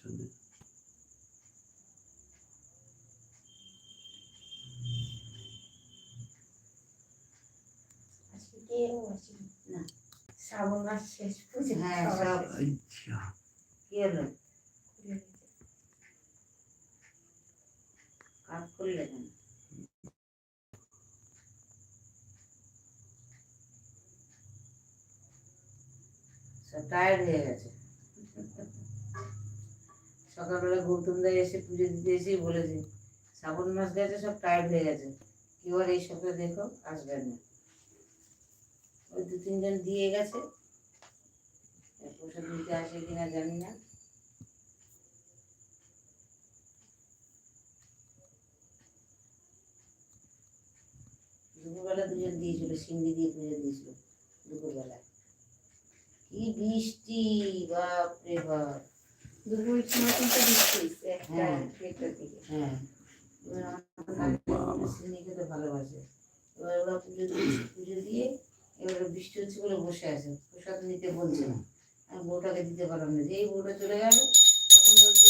পেছনে। শ্রাবণ মাস শেষ পুজো। হ্যাঁ সব আচ্ছা কি হলো কাজ করলে কেন? সব টায়ার্ড হয়ে গেছে। সকালবেলা গৌতম দা এসে পুজো দিতে এসেই বলেছে শ্রাবণ মাস গেছে, সব টায়ার্ড হয়ে গেছে, কেউ আর এই সপ্তাহে দেখো আসবেন না। ওই 2-3 জন দিয়ে গেছে, প্রসাদ নিতে আসে কিনা জানি না। দুপুরবেলা 2 জন দিয়েছিল, সিন্ডি দিয়ে পুজো দিয়েছিল দুপুরবেলা। কি বৃষ্টি, বাপরে বাপ! দুপুর সময় কিন্তু বৃষ্টি হচ্ছে একটা হ্যাঁ। দেড়টার দিকে। হ্যাঁ, এবার আমার সিন্নি খেতে ভালোবাসে। এবার ওরা পুজো দিয়ে এবারে বৃষ্টি হচ্ছে বলে বসে আছে, প্রসাদ নিতে বলছে না। আমি বউটাকে দিতে পারলাম না, যেই বউটা চলে গেল তখন বলছে